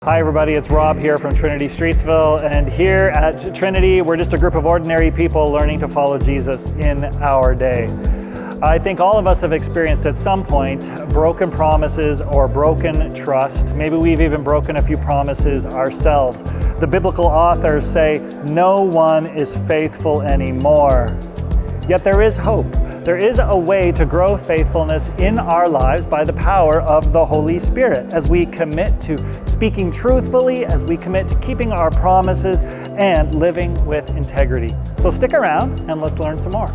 Hi everybody, it's Rob here from Trinity Streetsville, and here at Trinity, we're just a group of ordinary people learning to follow Jesus in our day. I think all of us have experienced at some point broken promises or broken trust. Maybe we've even broken a few promises ourselves. The biblical authors say, no one is faithful anymore. Yet there is hope. There is a way to grow faithfulness in our lives by the power of the Holy Spirit as we commit to speaking truthfully, as we commit to keeping our promises and living with integrity. So stick around and let's learn some more.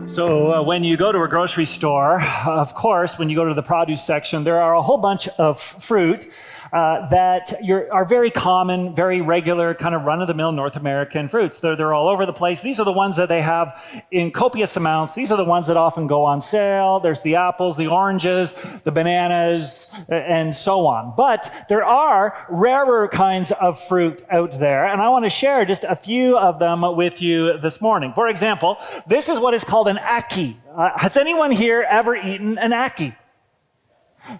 So when you go to a grocery store, of course, when you go to the produce section, there are a whole bunch of fruit that are very common, very regular, kind of run-of-the-mill North American fruits. They're all over the place. These are the ones that they have in copious amounts. These are the ones that often go on sale. There's the apples, the oranges, the bananas, and so on. But there are rarer kinds of fruit out there, and I want to share just a few of them with you this morning. For example, this is what is called an ackee. Has anyone here ever eaten an ackee?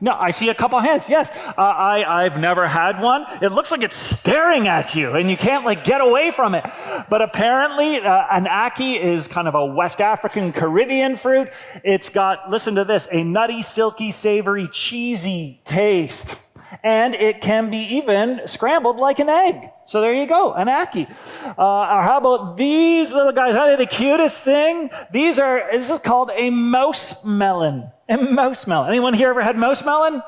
No, I see a couple hands. Yes, I've never had one. It looks like it's staring at you and you can't get away from it. But apparently an ackee is kind of a West African Caribbean fruit. It's got, listen to this, a nutty, silky, savory, cheesy taste. And it can be even scrambled like an egg. So there you go, an ackee. Or how about these little guys? Are they the cutest thing? This is called a mouse melon. A mouse melon. Anyone here ever had mouse melon?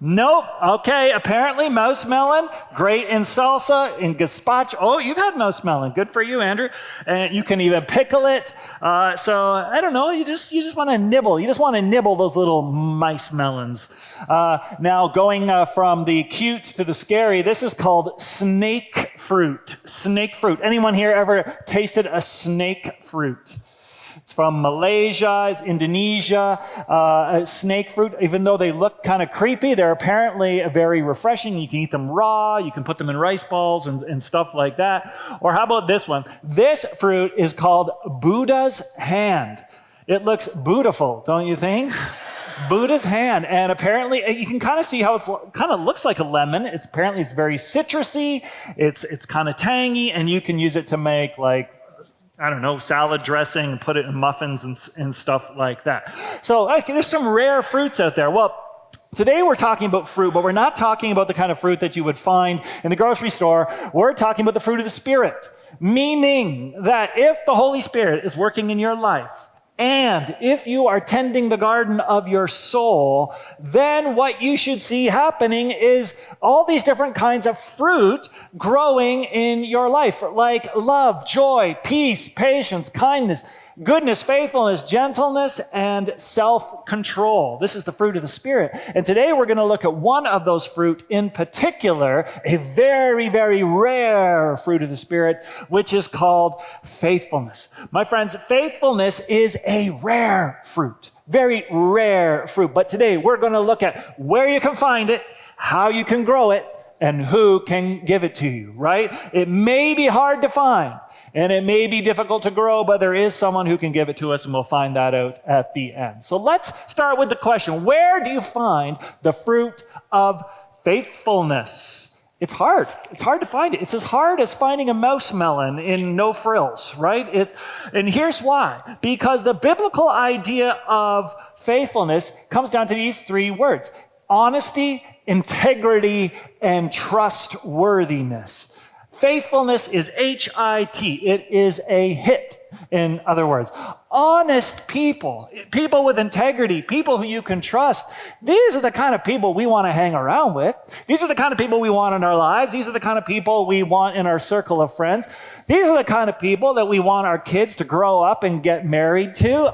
Nope. Okay, apparently mouse melon, great in salsa, in gazpacho. Oh, you've had mouse melon. Good for you, Andrew. And you can even pickle it. So I don't know, you just want to nibble. You just want to nibble those little mice melons. Now going from the cute to the scary, this is called snake fruit. Snake fruit. Anyone here ever tasted a snake fruit? It's from Malaysia, it's Indonesia, snake fruit. Even though they look kind of creepy, they're apparently very refreshing. You can eat them raw, you can put them in rice balls and stuff like that. Or how about this one? This fruit is called Buddha's hand. It looks beautiful, don't you think? Buddha's hand, and apparently you can kind of see how it kind of looks like a lemon. Apparently it's very citrusy, it's kind of tangy, and you can use it to make I don't know, salad dressing and put it in muffins and stuff like that. So there's some rare fruits out there. Well, today we're talking about fruit, but we're not talking about the kind of fruit that you would find in the grocery store. We're talking about the fruit of the Spirit, meaning that if the Holy Spirit is working in your life, and if you are tending the garden of your soul, then what you should see happening is all these different kinds of fruit growing in your life, like love, joy, peace, patience, kindness, goodness, faithfulness, gentleness, and self-control. This is the fruit of the Spirit. And today we're going to look at one of those fruit in particular, a very, very rare fruit of the Spirit, which is called faithfulness. My friends, faithfulness is a rare fruit, very rare fruit. But today we're going to look at where you can find it, how you can grow it, and who can give it to you, right? It may be hard to find, and it may be difficult to grow, but there is someone who can give it to us, and we'll find that out at the end. So let's start with the question, where do you find the fruit of faithfulness? It's hard. It's hard to find it. It's as hard as finding a mouse melon in no frills, right? And here's why. Because the biblical idea of faithfulness comes down to these three words: honesty, integrity, and trustworthiness. Faithfulness is H-I-T. It is a hit, in other words. Honest people, people with integrity, people who you can trust. These are the kind of people we want to hang around with. These are the kind of people we want in our lives. These are the kind of people we want in our circle of friends. These are the kind of people that we want our kids to grow up and get married to.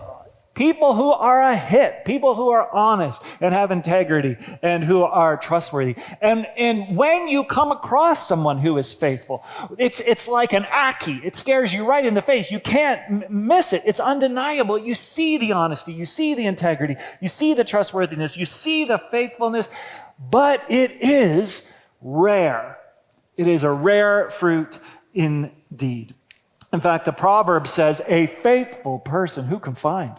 People who are a hit, people who are honest and have integrity and who are trustworthy. And when you come across someone who is faithful, it's like an ackee. It stares you right in the face. You can't miss it. It's undeniable. You see the honesty, you see the integrity, you see the trustworthiness, you see the faithfulness, but it is rare. It is a rare fruit indeed. In fact, the proverb says, a faithful person who can find?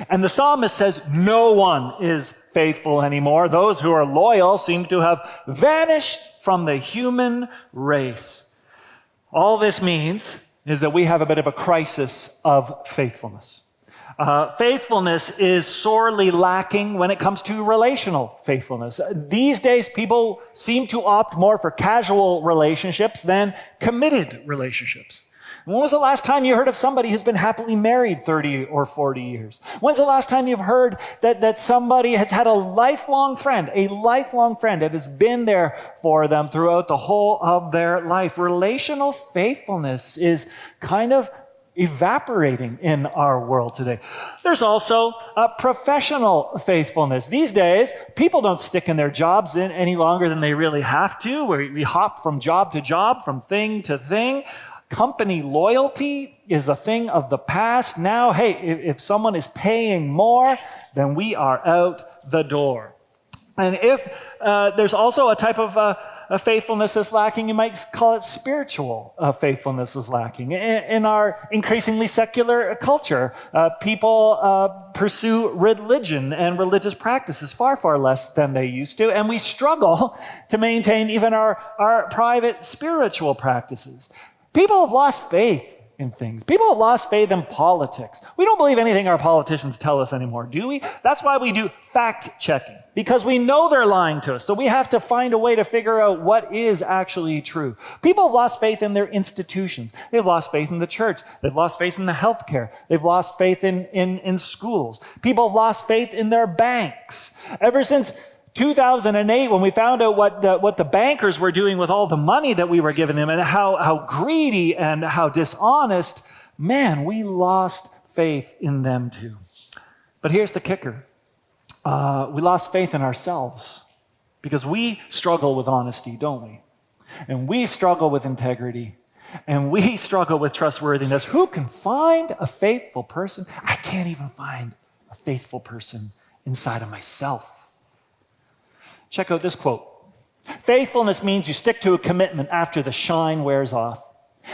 And the psalmist says no one is faithful anymore. Those who are loyal seem to have vanished from the human race. All this means is that we have a bit of a crisis of faithfulness. Faithfulness is sorely lacking when it comes to relational faithfulness. These days, people seem to opt more for casual relationships than committed relationships. When was the last time you heard of somebody who's been happily married 30 or 40 years? When's the last time you've heard that somebody has had a lifelong friend that has been there for them throughout the whole of their life? Relational faithfulness is kind of evaporating in our world today. There's also professional faithfulness. These days, people don't stick in their jobs any longer than they really have to. We hop from job to job, from thing to thing. Company loyalty is a thing of the past. Now, hey, if someone is paying more, then we are out the door. And if there's also a type of a faithfulness that's lacking, you might call it spiritual faithfulness is lacking. In our increasingly secular culture, people pursue religion and religious practices far, far less than they used to, and we struggle to maintain even our private spiritual practices. People have lost faith in things. People have lost faith in politics. We don't believe anything our politicians tell us anymore, do we? That's why we do fact-checking, because we know they're lying to us, so we have to find a way to figure out what is actually true. People have lost faith in their institutions. They've lost faith in the church. They've lost faith in the healthcare. They've lost faith in schools. People have lost faith in their banks. Ever since 2008, when we found out what the bankers were doing with all the money that we were giving them and how greedy and how dishonest, man, we lost faith in them too. But here's the kicker. We lost faith in ourselves because we struggle with honesty, don't we? And we struggle with integrity. And we struggle with trustworthiness. Who can find a faithful person? I can't even find a faithful person inside of myself. Check out this quote. Faithfulness means you stick to a commitment after the shine wears off.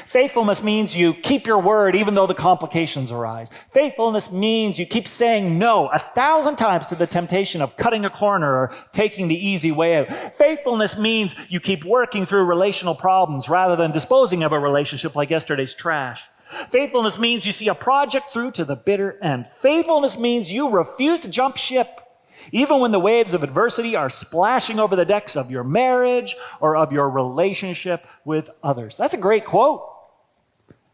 Faithfulness means you keep your word even though the complications arise. Faithfulness means you keep saying no 1,000 times to the temptation of cutting a corner or taking the easy way out. Faithfulness means you keep working through relational problems rather than disposing of a relationship like yesterday's trash. Faithfulness means you see a project through to the bitter end. Faithfulness means you refuse to jump ship even when the waves of adversity are splashing over the decks of your marriage or of your relationship with others. That's a great quote.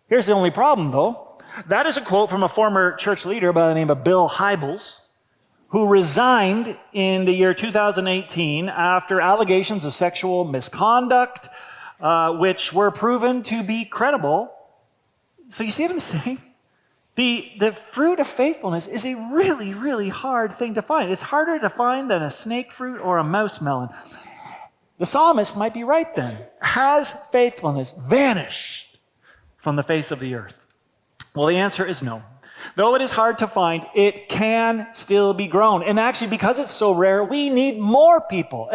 Here's the only problem, though. That is a quote from a former church leader by the name of Bill Hybels, who resigned in the year 2018 after allegations of sexual misconduct, which were proven to be credible. So you see what I'm saying? The fruit of faithfulness is a really, really hard thing to find. It's harder to find than a snake fruit or a mouse melon. The psalmist might be right then. Has faithfulness vanished from the face of the earth? Well, the answer is no. Though it is hard to find, it can still be grown. And actually, because it's so rare, we need more people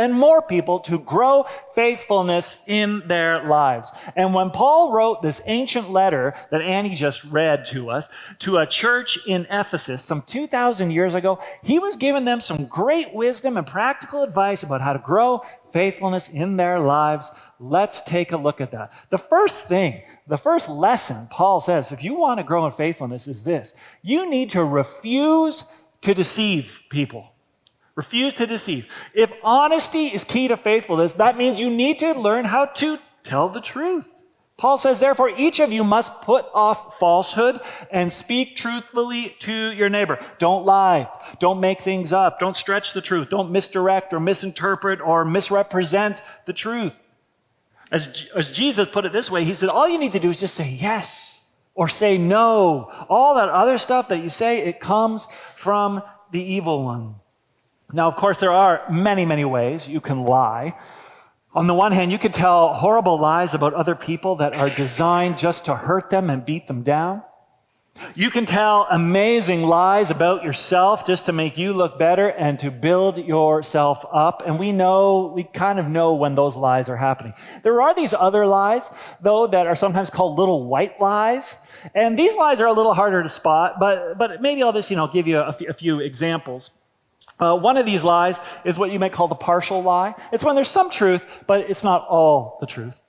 to grow faithfulness in their lives. And when Paul wrote this ancient letter that Annie just read to us, to a church in Ephesus some 2,000 years ago, he was giving them some great wisdom and practical advice about how to grow faithfulness in their lives. Let's take a look at that. The first lesson Paul says, if you want to grow in faithfulness, is this. You need to refuse to deceive people. Refuse to deceive. If honesty is key to faithfulness, that means you need to learn how to tell the truth. Paul says, therefore, each of you must put off falsehood and speak truthfully to your neighbor. Don't lie. Don't make things up. Don't stretch the truth. Don't misdirect or misinterpret or misrepresent the truth. As Jesus put it this way, he said, all you need to do is just say yes or say no. All that other stuff that you say, it comes from the evil one. Now, of course, there are many, many ways you can lie. On the one hand, you could tell horrible lies about other people that are designed just to hurt them and beat them down. You can tell amazing lies about yourself just to make you look better and to build yourself up. And we kind of know when those lies are happening. There are these other lies, though, that are sometimes called little white lies. And these lies are a little harder to spot, but maybe I'll just, give you a few examples. One of these lies is what you might call the partial lie. It's when there's some truth, but it's not all the truth.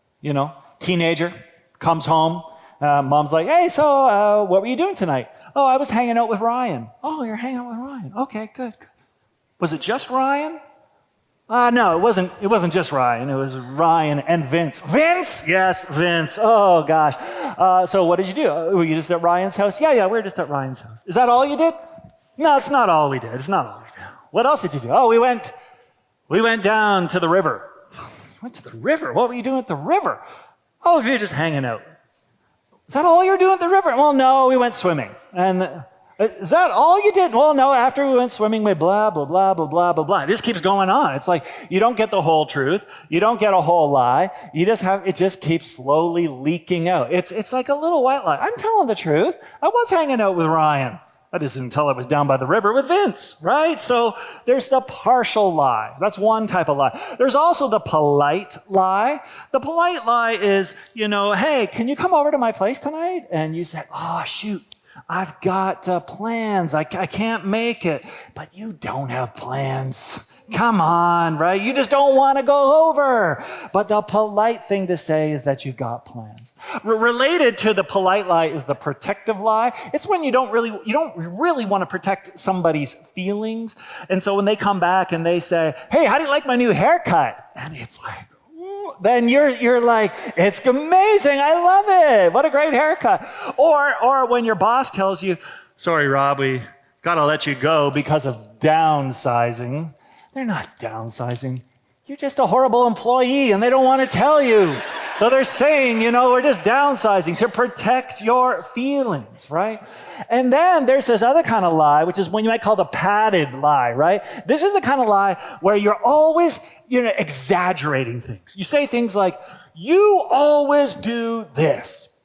Teenager comes home. Mom's like, hey, so what were you doing tonight? Oh, I was hanging out with Ryan. Oh, you're hanging out with Ryan. Okay, good. Was it just Ryan? No, it wasn't just Ryan. It was Ryan and Vince. Vince? Yes, Vince. Oh, gosh. So what did you do? Were you just at Ryan's house? Yeah, we were just at Ryan's house. Is that all you did? No, it's not all we did. It's not all we did. What else did you do? Oh, we went down to the river. Went to the river? What were you doing at the river? Oh, we were just hanging out. Is that all you're doing at the river? Well, no, we went swimming. And is that all you did? Well, no, after we went swimming, we blah, blah, blah, blah, blah, blah, blah. It just keeps going on. It's like you don't get the whole truth. You don't get a whole lie. It just keeps slowly leaking out. It's like a little white lie. I'm telling the truth. I was hanging out with Ryan. I just didn't tell I was down by the river with Vince, right? So there's the partial lie. That's one type of lie. There's also the polite lie. The polite lie is, hey, can you come over to my place tonight? And you say, oh, shoot, I've got plans. I can't make it. But you don't have plans. Come on, right? You just don't want to go over. But the polite thing to say is that you've got plans. Related to the polite lie is the protective lie. It's when you don't really want to protect somebody's feelings. And so when they come back and they say, hey, how do you like my new haircut? And it's like, then you're like, it's amazing. I love it. What a great haircut. Or when your boss tells you, sorry, Rob, we got to let you go because of downsizing. They're not downsizing. You're just a horrible employee and they don't want to tell you. So they're saying, we're just downsizing to protect your feelings, right? And then there's this other kind of lie, which is when you might call the padded lie, right? This is the kind of lie where you're always, exaggerating things. You say things like, you always do this,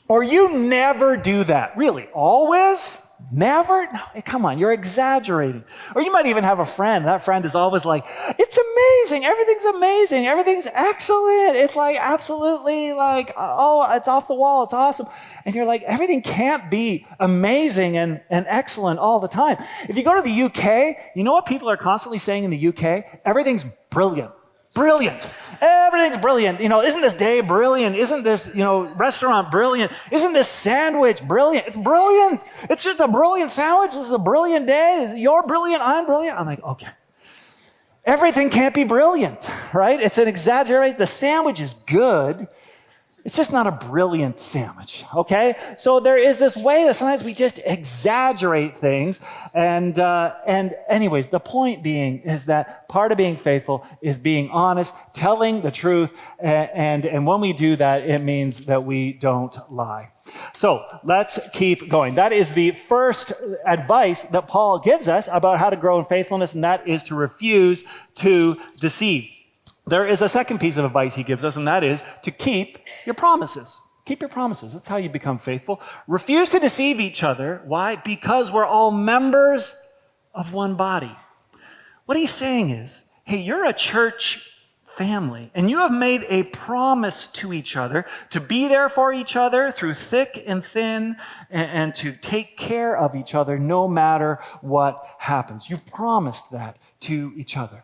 or you never do that. Really, always? Never? No, come on, you're exaggerating. Or you might even have a friend. That friend is always like, it's amazing. Everything's excellent. It's like absolutely like, oh, it's off the wall. It's awesome. And you're like, everything can't be amazing and excellent all the time. If you go to the UK, you know what people are constantly saying in the UK? Everything's brilliant. Brilliant. Everything's brilliant. Isn't this day brilliant? Isn't this, restaurant brilliant? Isn't this sandwich brilliant? It's brilliant. It's just a brilliant sandwich. This is a brilliant day. You're brilliant. I'm brilliant. I'm like, okay. Everything can't be brilliant, right? It's an exaggeration. The sandwich is good. It's just not a brilliant sandwich, okay? So there is this way that sometimes we just exaggerate things. And anyways, the point being is that part of being faithful is being honest, telling the truth. And when we do that, it means that we don't lie. So let's keep going. That is the first advice that Paul gives us about how to grow in faithfulness, and that is to refuse to deceive. There is a second piece of advice he gives us, and that is to keep your promises. Keep your promises. That's how you become faithful. Refuse to deceive each other. Why? Because we're all members of one body. What he's saying is, hey, you're a church family, and you have made a promise to each other to be there for each other through thick and thin, and to take care of each other no matter what happens. You've promised that to each other,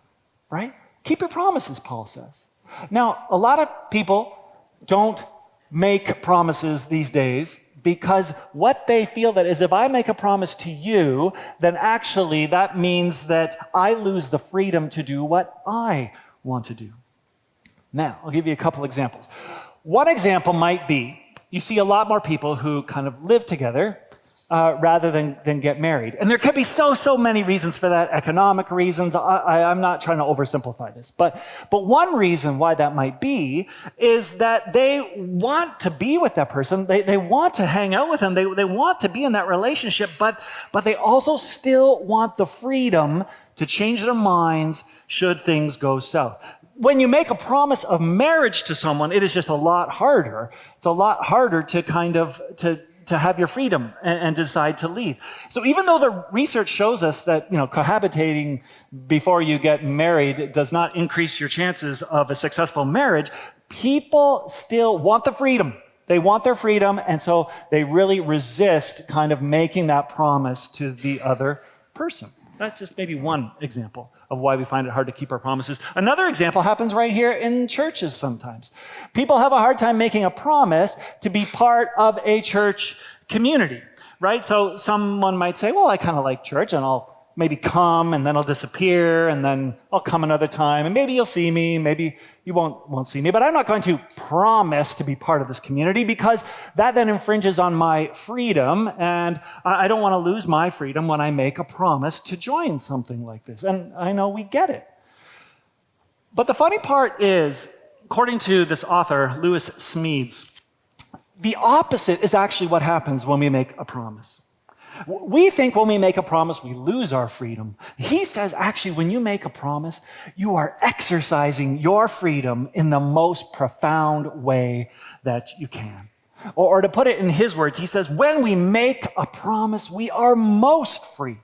right? Keep your promises, Paul says. Now, a lot of people don't make promises these days because what they feel that is if I make a promise to you, then actually that means that I lose the freedom to do what I want to do. Now, I'll give you a couple examples. One example might be, you see a lot more people who kind of live together rather than get married. And there could be so many reasons for that, economic reasons. I'm not trying to oversimplify this. But one reason why that might be is that they want to be with that person. They want to hang out with them. They want to be in that relationship, but they also still want the freedom to change their minds should things go south. When you make a promise of marriage to someone, it is just a lot harder. It's a lot harder to kind of to to have your freedom and decide to leave. So even though the research shows us that, cohabitating before you get married does not increase your chances of a successful marriage, people still want the freedom. They want their freedom, and so they really resist kind of making that promise to the other person. That's just maybe one example of why we find it hard to keep our promises. Another example happens right here in churches sometimes. People have a hard time making a promise to be part of a church community, right? So someone might say, well, I kind of like church, and I'll maybe come, and then I'll disappear, and then I'll come another time, and maybe you'll see me, maybe you won't see me, but I'm not going to promise to be part of this community because that then infringes on my freedom, and I don't want to lose my freedom when I make a promise to join something like this. And I know we get it. But the funny part is, according to this author, Lewis Smedes, the opposite is actually what happens when we make a promise. We think when we make a promise, we lose our freedom. He says, actually, when you make a promise, you are exercising your freedom in the most profound way that you can. Or to put it in his words, he says, when we make a promise, we are most free.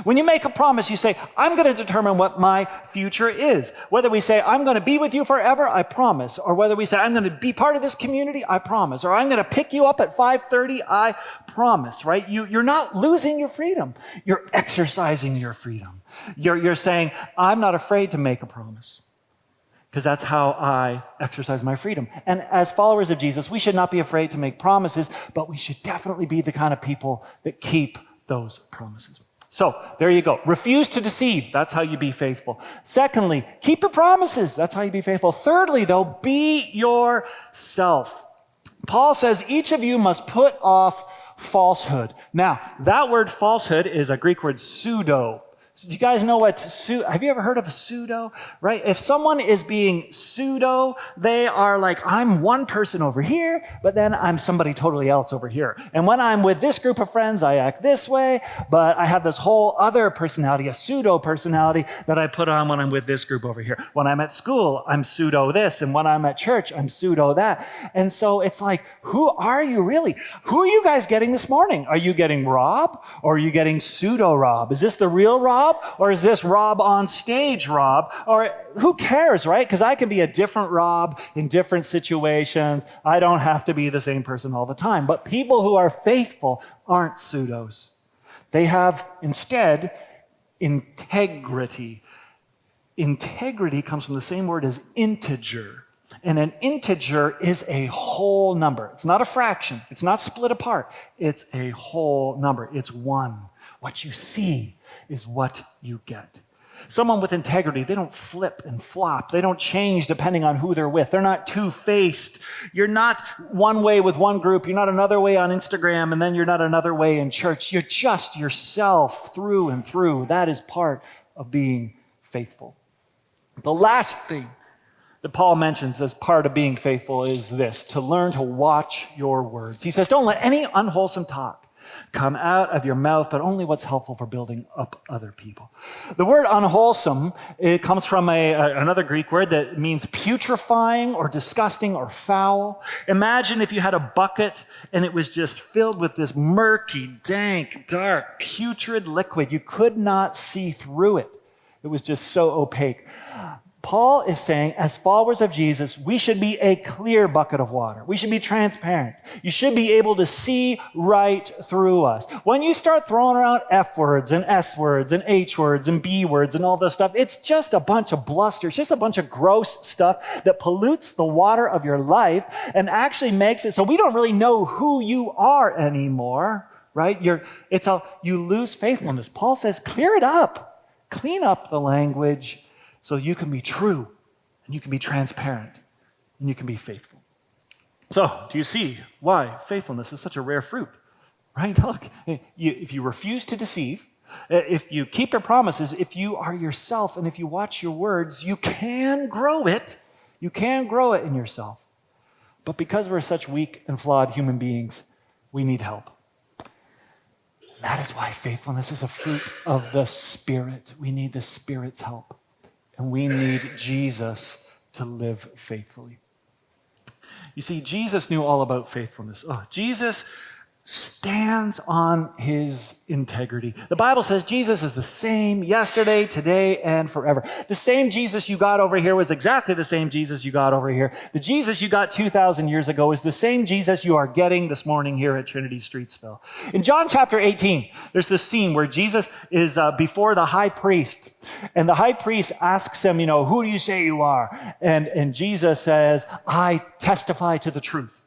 When you make a promise, you say, I'm going to determine what my future is. Whether we say, I'm going to be with you forever, I promise. Or whether we say, I'm going to be part of this community, I promise. Or I'm going to pick you up at 5:30, I promise, right? You're not losing your freedom. You're exercising your freedom. You're saying, I'm not afraid to make a promise, because that's how I exercise my freedom. And as followers of Jesus, we should not be afraid to make promises, but we should definitely be the kind of people that keep those promises. So there you go. Refuse to deceive. That's how you be faithful. Secondly, keep your promises. That's how you be faithful. Thirdly, though, be yourself. Paul says each of you must put off falsehood. Now, that word falsehood is a Greek word pseudo. So do you guys know what have you ever heard of a pseudo? Right? If someone is being pseudo, they are like, I'm one person over here, but then I'm somebody totally else over here. And when I'm with this group of friends, I act this way, but I have this whole other personality, a pseudo personality that I put on when I'm with this group over here. When I'm at school, I'm pseudo this, and when I'm at church, I'm pseudo that. And so it's like, who are you really? Who are you guys getting this morning? Are you getting Rob, or are you getting pseudo Rob? Is this the real Rob? Or is this Rob on stage Rob? Or who cares, right? Because I can be a different Rob in different situations. I don't have to be the same person all the time. But people who are faithful aren't pseudos. They have instead integrity. Integrity comes from the same word as integer. And an integer is a whole number. It's not a fraction. It's not split apart. It's a whole number. It's one. What you see is what you get. Someone with integrity, they don't flip and flop. They don't change depending on who they're with. They're not two-faced. You're not one way with one group. You're not another way on Instagram, and then you're not another way in church. You're just yourself through and through. That is part of being faithful. The last thing that Paul mentions as part of being faithful is this: to learn to watch your words. He says, don't let any unwholesome talk come out of your mouth, but only what's helpful for building up other people. The word unwholesome, it comes from another Greek word that means putrefying or disgusting or foul. Imagine if you had a bucket and it was just filled with this murky, dank, dark, putrid liquid. You could not see through it. It was just so opaque. Paul is saying, as followers of Jesus, we should be a clear bucket of water. We should be transparent. You should be able to see right through us. When you start throwing around F words and S words and H words and B words and all this stuff, it's just a bunch of bluster. It's just a bunch of gross stuff that pollutes the water of your life and actually makes it so we don't really know who you are anymore, right? You lose faithfulness. Paul says, clear it up. Clean up the language, so you can be true, and you can be transparent, and you can be faithful. So, do you see why faithfulness is such a rare fruit? Right? Look, if you refuse to deceive, if you keep your promises, if you are yourself, and if you watch your words, you can grow it. You can grow it in yourself. But because we're such weak and flawed human beings, we need help. That is why faithfulness is a fruit of the Spirit. We need the Spirit's help. And we need Jesus to live faithfully. You see, Jesus knew all about faithfulness. Jesus stands on his integrity. The Bible says Jesus is the same yesterday, today, and forever. The same Jesus you got over here was exactly the same Jesus you got over here. The Jesus you got 2,000 years ago is the same Jesus you are getting this morning here at Trinity Streetsville. In John chapter 18, there's this scene where Jesus is before the high priest, and the high priest asks him, who do you say you are? And Jesus says, I testify to the truth.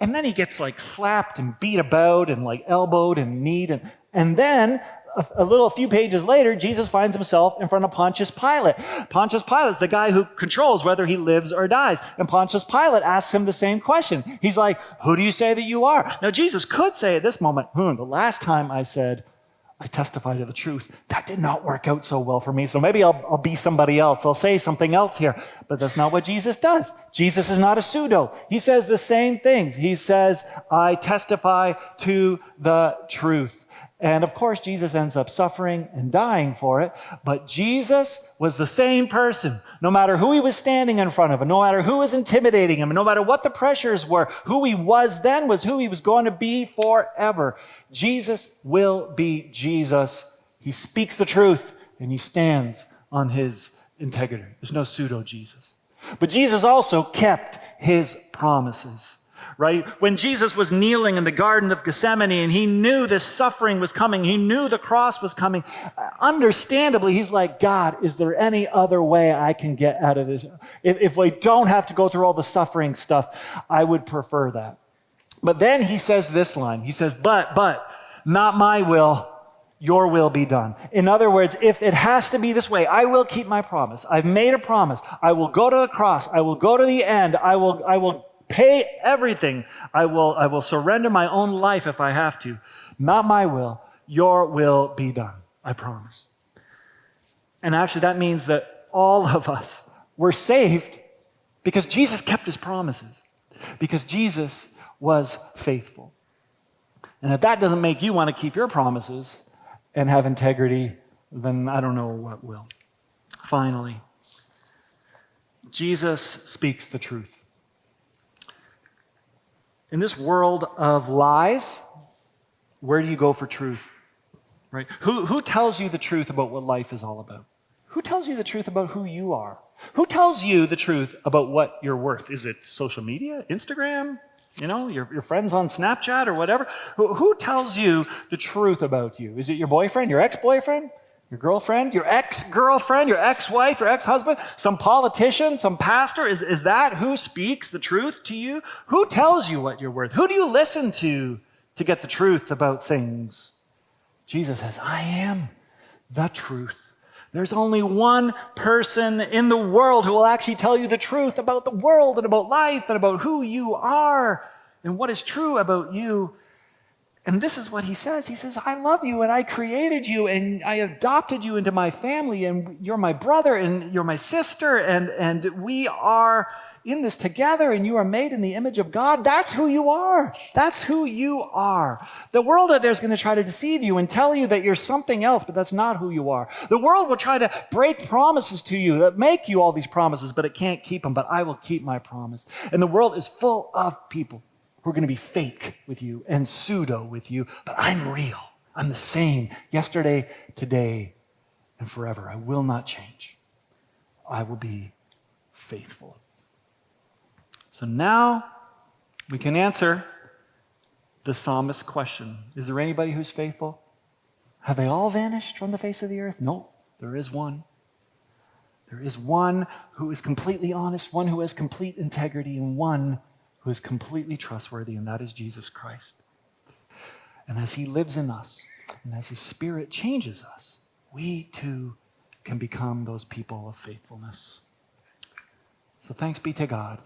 And then he gets slapped and beat about and elbowed and kneed. And then a few pages later, Jesus finds himself in front of Pontius Pilate. Pontius Pilate's the guy who controls whether he lives or dies. And Pontius Pilate asks him the same question. He's like, who do you say that you are? Now, Jesus could say at this moment, the last time I said, I testify to the truth, that did not work out so well for me. So maybe I'll be somebody else. I'll say something else here. But that's not what Jesus does. Jesus is not a pseudo. He says the same things. He says, I testify to the truth. And of course, Jesus ends up suffering and dying for it. But Jesus was the same person, no matter who he was standing in front of, and no matter who was intimidating him, and no matter what the pressures were, who he was then was who he was going to be forever. Jesus will be Jesus. He speaks the truth, and he stands on his integrity. There's no pseudo Jesus. But Jesus also kept his promises. Right? When Jesus was kneeling in the Garden of Gethsemane and he knew this suffering was coming, he knew the cross was coming, understandably, he's like, God, is there any other way I can get out of this? If we don't have to go through all the suffering stuff, I would prefer that. But then he says this line. He says, but, not my will, your will be done. In other words, if it has to be this way, I will keep my promise. I've made a promise. I will go to the cross. I will go to the end. I will pay everything. I will surrender my own life if I have to. Not my will, your will be done. I promise. And actually that means that all of us were saved because Jesus kept his promises, because Jesus was faithful. And if that doesn't make you want to keep your promises and have integrity, then I don't know what will. Finally, Jesus speaks the truth. In this world of lies, where do you go for truth? Right? Who tells you the truth about what life is all about? Who tells you the truth about who you are? Who tells you the truth about what you're worth? Is it social media, Instagram, your friends on Snapchat or whatever? Who tells you the truth about you? Is it your boyfriend, your ex-boyfriend? Your girlfriend, your ex-girlfriend, your ex-wife, your ex-husband, some politician, some pastor? Is that who speaks the truth to you? Who tells you what you're worth? Who do you listen to get the truth about things? Jesus says, I am the truth. There's only one person in the world who will actually tell you the truth about the world and about life and about who you are and what is true about you. And this is what he says. He says, I love you and I created you and I adopted you into my family and you're my brother and you're my sister and we are in this together and you are made in the image of God. That's who you are. That's who you are. The world out there is going to try to deceive you and tell you that you're something else, but that's not who you are. The world will try to break promises to you that make you all these promises, but it can't keep them, but I will keep my promise. And the world is full of people who are going to be fake with you and pseudo with you, but I'm real. I'm the same yesterday, today, and forever. I will not change. I will be faithful. So now we can answer the psalmist's question. Is there anybody who's faithful? Have they all vanished from the face of the earth? No, there is one. There is one who is completely honest, one who has complete integrity, and one who is completely trustworthy, and that is Jesus Christ. And as he lives in us, and as his Spirit changes us, we too can become those people of faithfulness. So thanks be to God.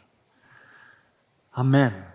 Amen.